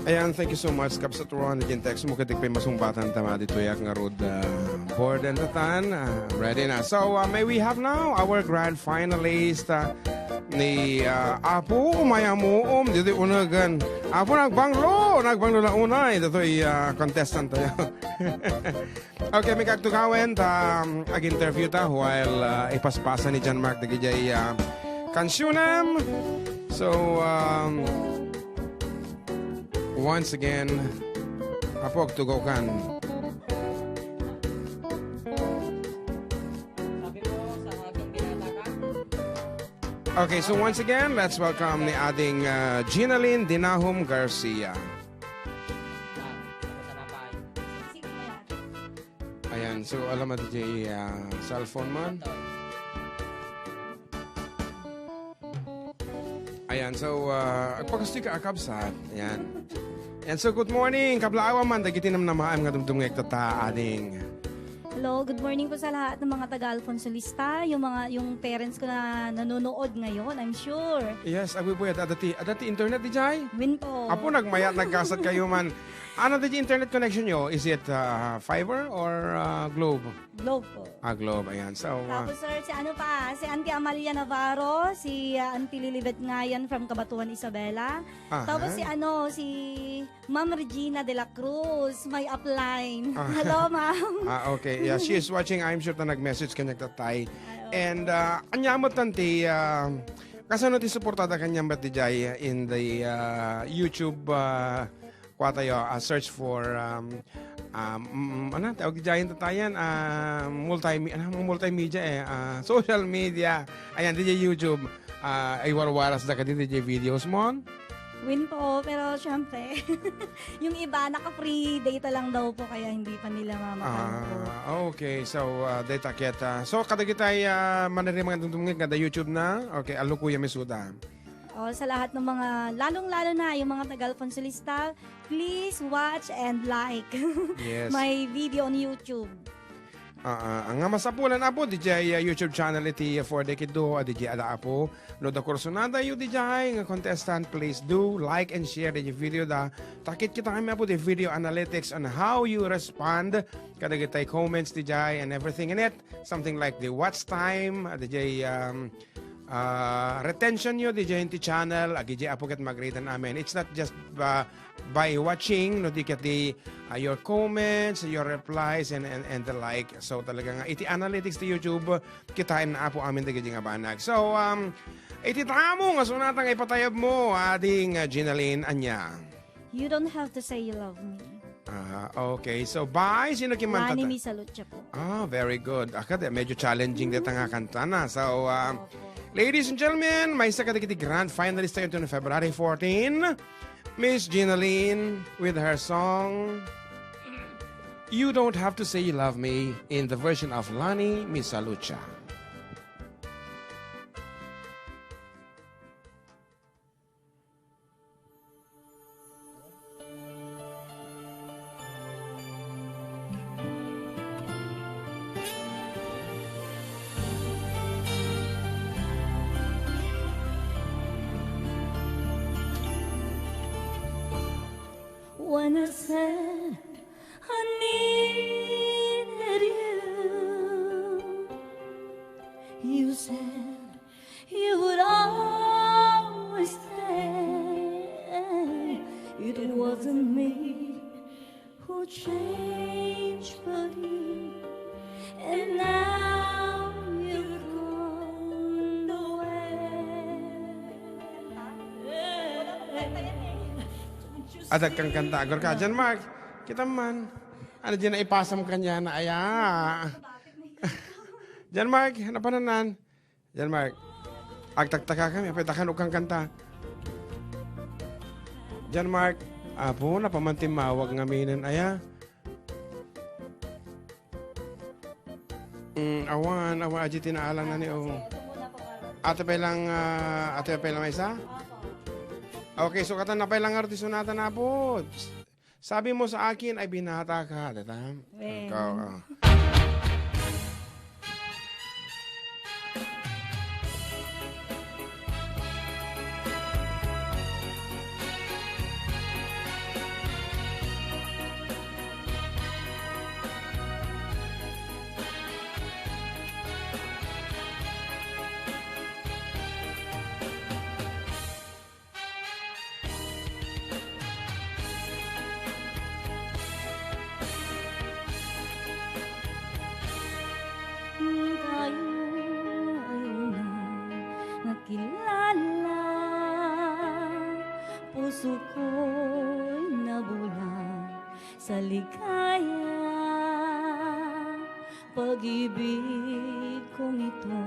Ayan, thank you so much. Kapsa turuan na text mo katig pa masumbatan tama dito yak nga road board and tatan. Ready na. So, may we have now our grand finalist ni Apo Umayamuom. Dito unagan. Apo nagbanglo na unay. Dito contestant tayo. Okay, may kagtugawin ag-interview ta while ipaspasa ni John Mark dagijay kansyunem. So, once again, Apog tugokan. Okay, so once again, let's welcome ni ating Ginaline Dinahum Garcia. Ayan, so alam mo DJ cellphone man. Ayan, so pagkastig ka akabsat. Ayan. And so good morning, kablaawa man dagitinam na maam nga dumdumngek ta ading. Hello, good morning po sa lahat ng mga taga-Alfonso Lista, yung parents ko na nanonood ngayon, I'm sure. Yes, agwi po adati internet di jay? Win po. Apo nagkasat kayo man. Ano di internet connection nyo? Is it fiber or globe? Globe po. Globe, ayan. So, Tapos sir, si Auntie Amalia Navarro, si Auntie Lilibet Ngayan from Cabatuan, Isabela. Tapos si Ma'am Regina de la Cruz, may upline. Hello, ma'am. Okay. Yeah, she is watching. I'm sure na nag-message kanya tatay. And anyamot tanti, kasano ti suportada kanya ba ti jay in the YouTube tayo, search for tawag diyan tatayan multimedia social media. Ayan DJ YouTube ay warwaras da kadin DJ videos mo. Win po, pero syempre, yung iba naka-free data lang daw po kaya hindi pa nila mamakan po. Okay, so data kita. So kada kitay manari mga tungtungin kada YouTube na. Okay, alukuya mesuda. Sa lahat ng mga, lalong-lalo na yung mga taga-Alfonso Lista, please watch and like my video on YouTube. Ang masapulan apo, DJ YouTube channel iti for Dekido, DJ Ada Apo. No da kursunada yu DJ, nga contestant, please do like and share the video da. Takit kita kami apo the video analytics on how you respond. Kada kitay comments DJ and everything in it. Something like the watch time, DJ retention nyo DJ inti channel agi apo ket mag-rate namin. It's not just by watching no di ket your comments, your replies and the like. So talaga nga iti analytics ti YouTube kitain na apo amin dagiti nga banag. So iti tamo nga sunatang ipatayab mo ading Ginaline anya. You don't have to say you love me. Okay. So bye sino kimanta? Lani mi salutya po. Very good. Akad medyo challenging dito nga kanta na. So ladies and gentlemen, may isa katikiti grand finalist tayo on February 14. Miss Ginaline with her song You Don't Have to Say You Love Me in the version of Lani Misalucha. When I said I needed you, you said you would always stay. It wasn't me who changed but you, and now you've gone away. Adag kang kanta agor ka dyan, Mark. Kita man. Ano dyan na ipasam kanya na aya. Dyan, Mark. Napananan. Dyan, Mark. Agtagtaka kami. Apitakan kang kanta. Dyan, Mark. Apo, napamantimawag ng aminin aya. Awan aji tinaalang na ni o. Ate pa lang may isa? Okay, so katan na pa lang artiso natin na po. Sabi mo sa akin ay binata ka, data? Ikaw, sa ligaya. Pag-ibig kong ito,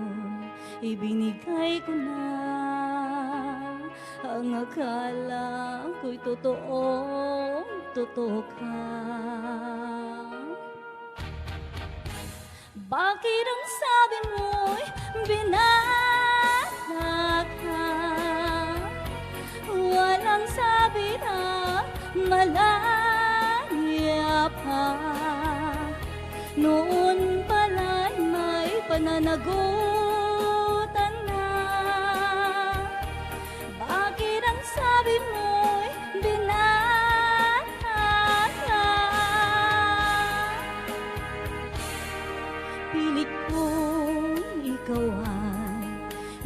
ibinigay ko na. Ang akala ko'y totoo ka. Bakit ang sabi mo'y binata ka? Walang sabi na malaya pa. Noon pala'y may pananagutan na. Bakit ang sabi mo'y binata ka? Pilit kong ikaw ay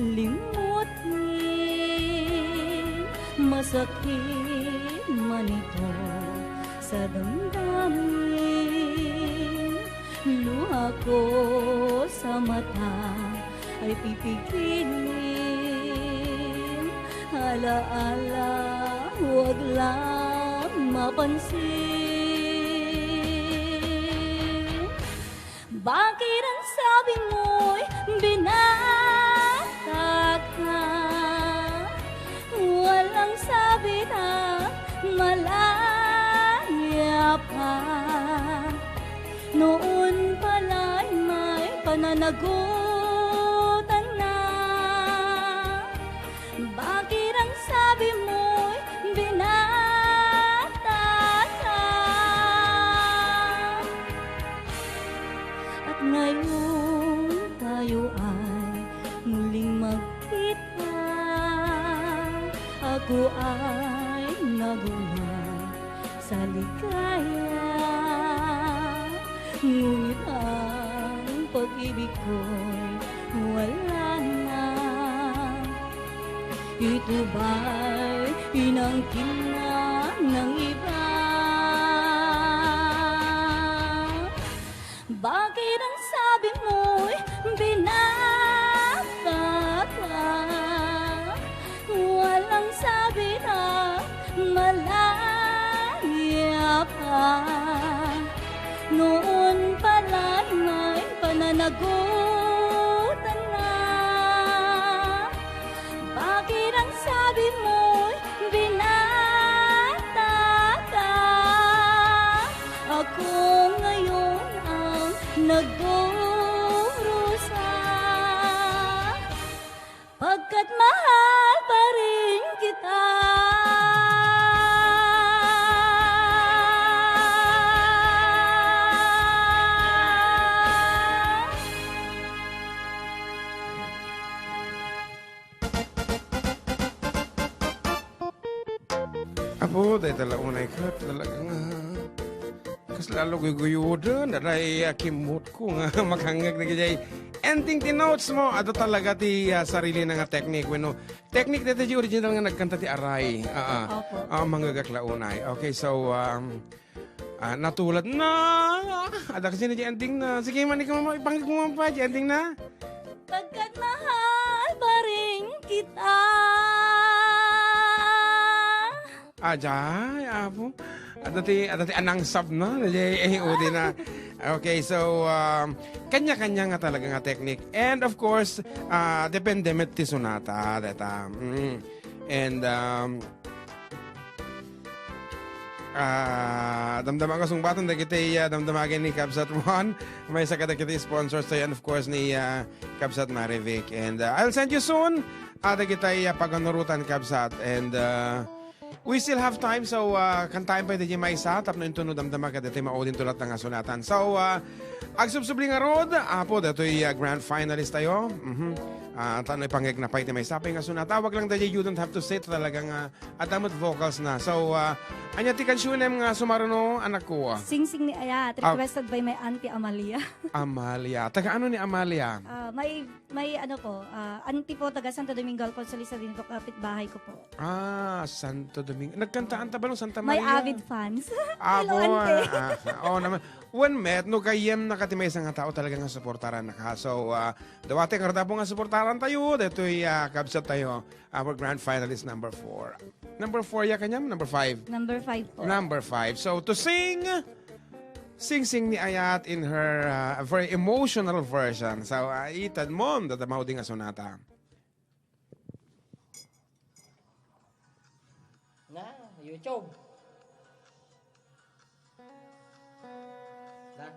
limutin. Masakit man ito sa damdamin. Luha ko sa mata ay pipigilin. Alaala, huwag lang mapansin. Bakit ang sabi mo'y binata ka? Walang sabi na malaya pa. Noon pala'y may pananagutan na. Bakit ang sabi mo'y binata ka? At ngayon tayo ay muling magkita. Ako ay nagulat sa ligaya. Ngunit ang pag-ibig ko'y wala na. Ito ba'y inangkin na ng iba? Bakit ang sabi mo'y binata ka? Walang sabi na malaya pa. Noon pala'y may pananagutan na. Bakit ang sabi mo'y binata ka? Ako ngayon ang nagdurusa, pagkat mahal pa rin kita. Apo, dahil talaunay ka, talagang kas lalo guyuyudan, daray kimot ko nga maghangag na gajay. Ending ti notes mo, ato talaga ti sarili na nga technique. Bueno, technique dito di original nga nagkanta ti Aray. Mga gaklaunay. Okay, so, natulad na. Ada kasi na di ending na. Sige man, ikaw mo, ipangit mo pa di ending na. Pagkat mahal pa rin kita. Ajay, apo. Adati anang sab na. Udi na. Okay, so, kanya-kanya nga talaga nga technique. And of course, depende met ti sonata. And, damdaman ka sungbatan da kita damdamagin ni Kabsat 1. May sa kada kita sponsors tayo, and of course ni Kabsat Marivic. And I'll send you soon. Da kita paganorutan Kabsat. And we still have time, so kantayin pa ito may isa. Tapno yung tunod damdama ka dito maudin tulat ng sunatan. So, agsubsubling nga rod. Apo, dito yung grand finalist tayo. Tanong ipangig na pa ito may sapay nga sunata. Wag lang dahil you don't have to say talagang adamot vocals na. So, anya ti kansyunem nga sumaruno anak ko. Sing-sing ni Ayat, requested by my auntie Amalia. Amalia. Taga ano ni Amalia? May ano po, auntie po, taga Sto.Domingo, Alfonso, Lista din po, kapitbahay ko po. Sto.Domingo. Nagkantaan ta ba nung Santa May Maria? avid fans. Abo, Hello, auntie. naman. When met, no kayem nakatimay sa nga tao talaga nga supportaran na ka. So, dawate nga rata po nga supportaran Saran tayo, dito'y kabsat tayo. Our grand finalist number 4. Number 4 ya kanyam? Number 5? Number 5 po. Number 5. So, to sing ni Ayat in her very emotional version. So, itad mo, datamaw din nga sonata. Na, YouTube. Na.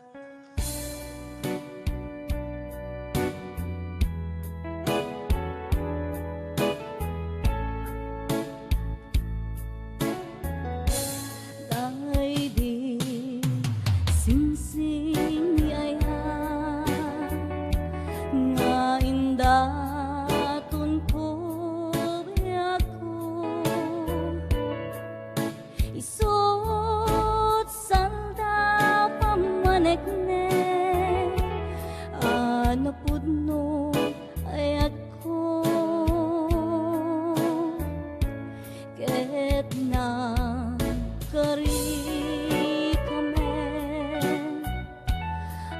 Dahil di singsing ni Ayat nga indaton ko ako isot salda pamaneknek ano pudno ay ako ket na kari kami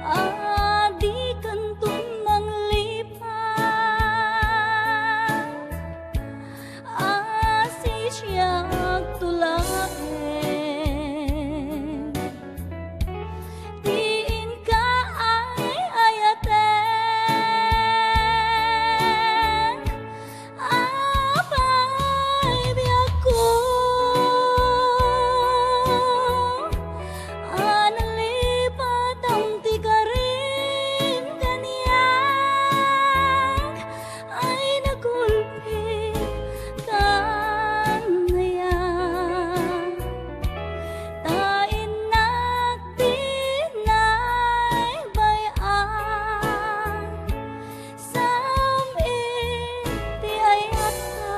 adi kantun manglipat asi siya tulain diin ka ay ayaten apay biyak ko analipat ang tikarin kaniyang ay nagulpit kanaya tain nagdinay bayan samit ti ayat ka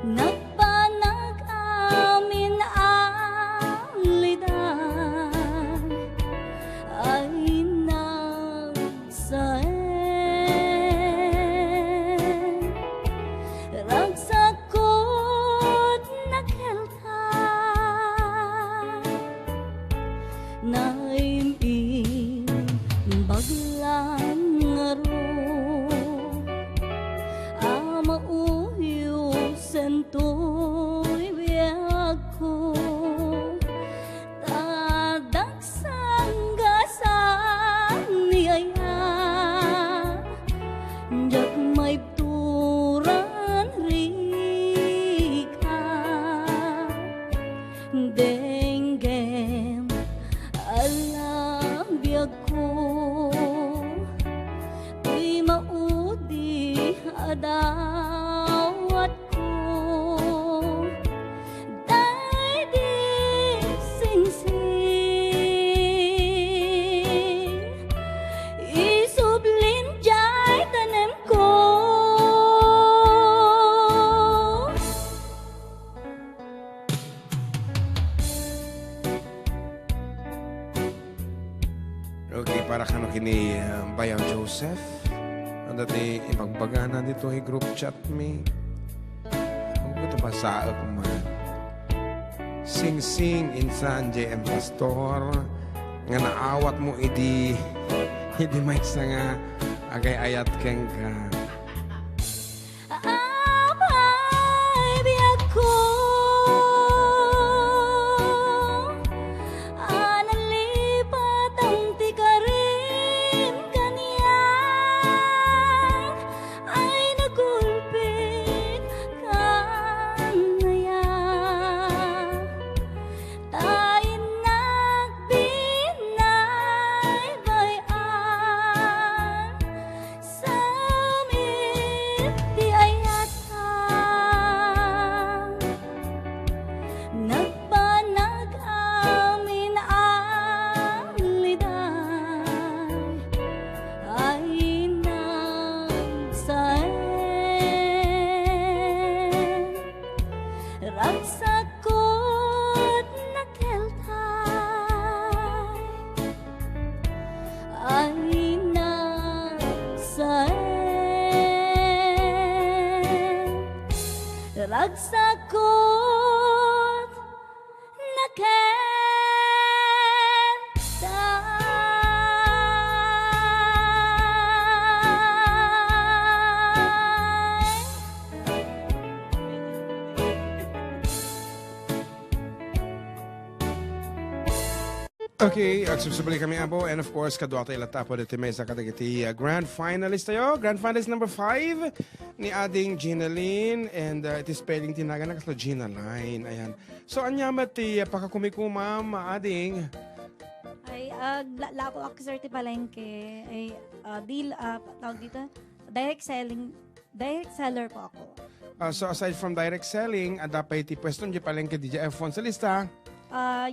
nagpanag amin ang lidan ay nagsaen ragsakot nagheltan naimim baglang ngaro amauyo sentoy biyak ko tadagsang gasang niyaya jak may turan rika denggem alam biyak ko di maudi adawat ko dahil di singsing isublin jay tanem ko Okay, para kano kini Bayaw Joseph. Ang dati ipagbaganan dito ay group chat me. Ang ito ba sa ako man? Sing-sing insan JM Pastor. Nga naawat mo idi may isa nga agay ayat keng ka. apay biyak ko analipat ang tikarin kaniyang ay nagulpit kanaya tain nagdinay bayan samit ti ayat ka nagpanag amin ang lidan ay nagsaen ragsakot nagheltay ay nagsaen ragsakot nagheltay. Okay, agsusubali kami abo. And of course, kadwa tayo latapo dito may sa kadagiti grand finalist tayo. Grand finalist number 5 ni ading Ginaline. And it is spelling tinaga na kasla Ginaline. Ayan. So, anyamat ti pakakumikumam ading. Ay, lako akser ti palengke. Ay, tawag dito, direct seller po ako. So, aside from direct selling, dapat ti pweston di palengke di Alfonso sa lista.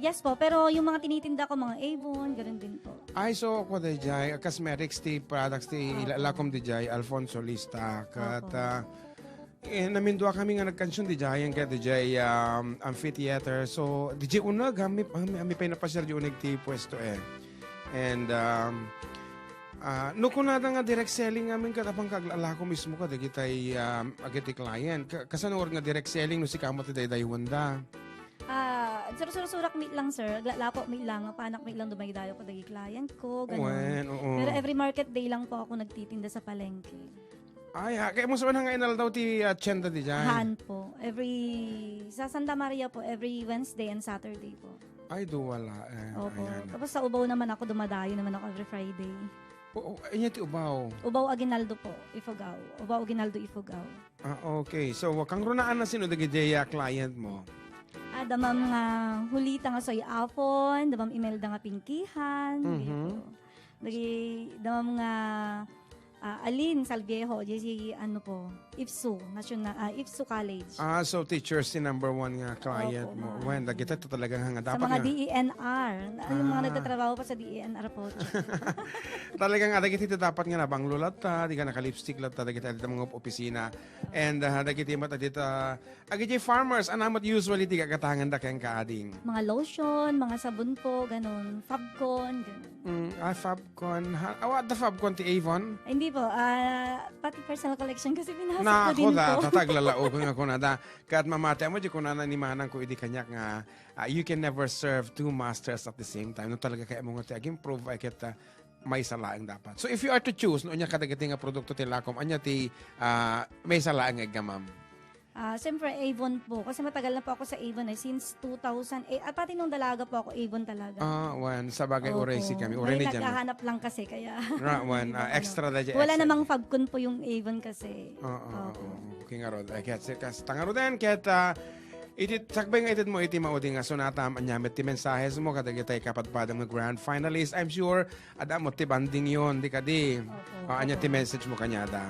Yes po, pero yung mga tinitinda ko, mga Avon, ganoon din po. Ay, so ako di jay, cosmetics ti products ti ilalakom di jay, Alfonso lista. Kat, namindua kami nga nagkansyon di jay, ang di jay amphitheater. So, di jay unag, ami pa napasir di unag ti pwesto eh. And, no kung nada nga direct selling namin katapang kaglalako mismo ka, di kitay agiti client. Kasanor nga direct selling, no si kamot ti day wanda. Surak meet lang, sir. Lapo meet lang. Panak meet lang dumaydayo ko dagi client ko. Ganun. Oo. Pero every market day lang po ako nagtitinda sa palengke. Ay, kaya mo sabihin nga inal daw ti tiyenda di dyan? Han po. Sa Santa Maria po, every Wednesday and Saturday po. Ay, wala. Opo. Tapos sa Ubaw naman ako, dumadayo naman ako every Friday. Inya ti Ubaw? Ubaw Aguinaldo po, Ifugao. Ubaw Aguinaldo, Ifugao. Okay. So, kang runaan na sino dagi jay client mo? Damam nga hulita nga soy apon, damam email da nga pingkihan, damam nga Alin Salviejo, si ano po, Ifsu College. So teachers si number 1 nga client mo. When kita to talagang hanga dapat sa mga DENR. Yung mga nagtatrabaho pa sa DENR po. Talagang ada kita dapat nga nabang lulat ta, di ka naka-lipstick lat ta, di kita dito mga opisina. And ada kita mata dito, agiti farmers, anamat usually di kakatangan da kayang kaading. Mga lotion, mga sabon po, ganun. Fabcon, ganun. Fabcon. What the Fabcon ti Avon? Hindi po, pati personal collection kasi pinasok ko din po. Tataglalao ko nga kunada. Kahit mamate mo, di kunana ni manang ko idi kanyak nga, you can never serve 2 masters at the same time. No talaga kaya mo nga improve ay kita may salaang dapat. So if you are to choose, no nya kadagiti nga produkto ti lakom, anya ti may salaang gamam. Siyempre, Avon po. Kasi matagal na po ako sa Avon since 2008. At pati nung dalaga po ako, Avon talaga. Sa bagay si kami. May naghahanap lang kasi, kaya. Extra na dyan. Wala namang Fabcon po yung Avon kasi. Okay nga rod. Kasi tangaro din. Kaya sakbay nga itid mo iti maudi nga sunatam anyamit ti mensahes mo kadagitay kapatpadang nga grand finalist. I'm sure ada mo ti banding yon di kadi. Anya ti message mo kanyada.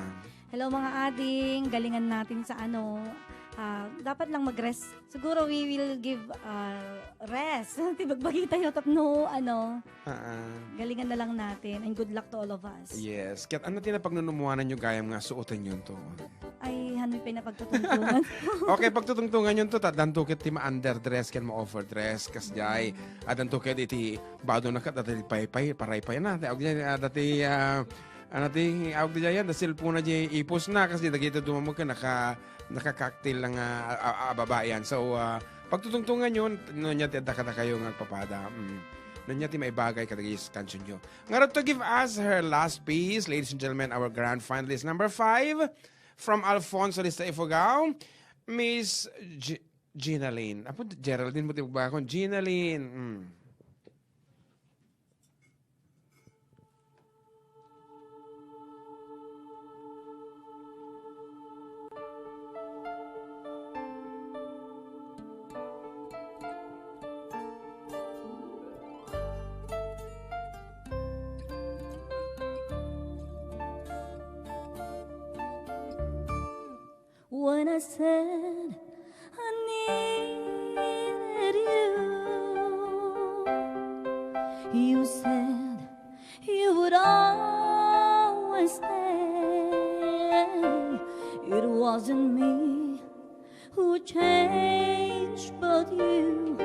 Hello mga ading, galingan natin sa dapat lang mag-rest. Siguro we will give rest. Tibagbagi tayo tapno, galingan na lang natin and good luck to all of us. Yes. Kaya ano tinapagnunumanan nyo gayam nga suotin yun to? Ay, hanay pa na pagtutungtungan. Okay, pagtutungtungan yun to, dantukit ti ma-underdress, kan ma-overdress, kasjay, dantukit iti bado na ka, dati pay-pay, paray-pay na. Dati, awag di dyan, dasil po na dyan ipos na kasi dagito dumamog ka, naka-cocktail lang babayan. So, pagtutungtungan yun, niya tiyadakata kayo ngagpapada. Niya ti may bagay kadagis kansion nyo. Ngarap to give us her last piece, ladies and gentlemen, our grand finalist number 5 from Alfonso, Lista, Ifugao, Miss Ginaline. Apo, Geraldine mo tibag akong Ginaline. When I said I needed you said you would always stay. It wasn't me who changed, but you,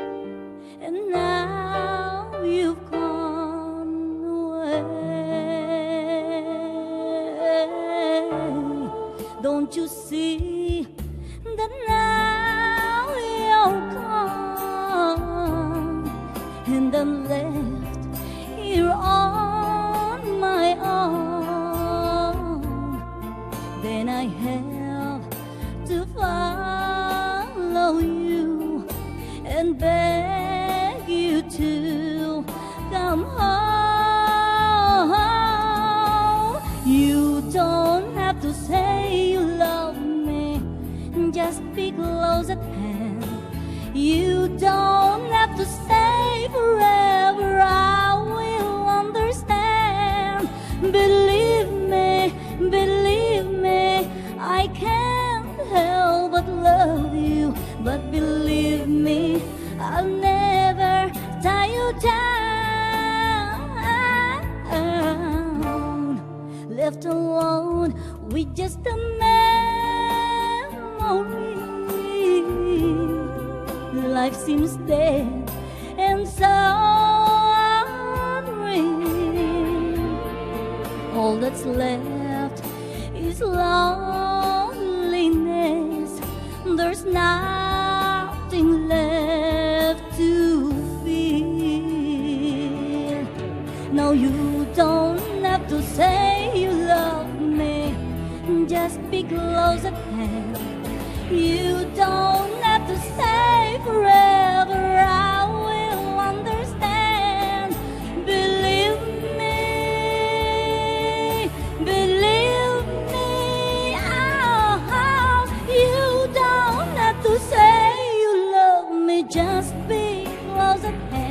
and now you've gone away. Don't you see that now you're gone, and I'm left here on my own? Then I have to follow you and beg you to have to stay forever, I will understand. Believe me, I can't help but love you. But believe me, I'll never tie you down. Left alone with just a memory. Life seems dead and so unreal. All that's left is loneliness. There's nothing left to feel. No, you don't have to say you love me. Just be close at hand. You don't have to stay forever, I will understand. Believe me, oh, you don't have to say you love me. Just be close at hand.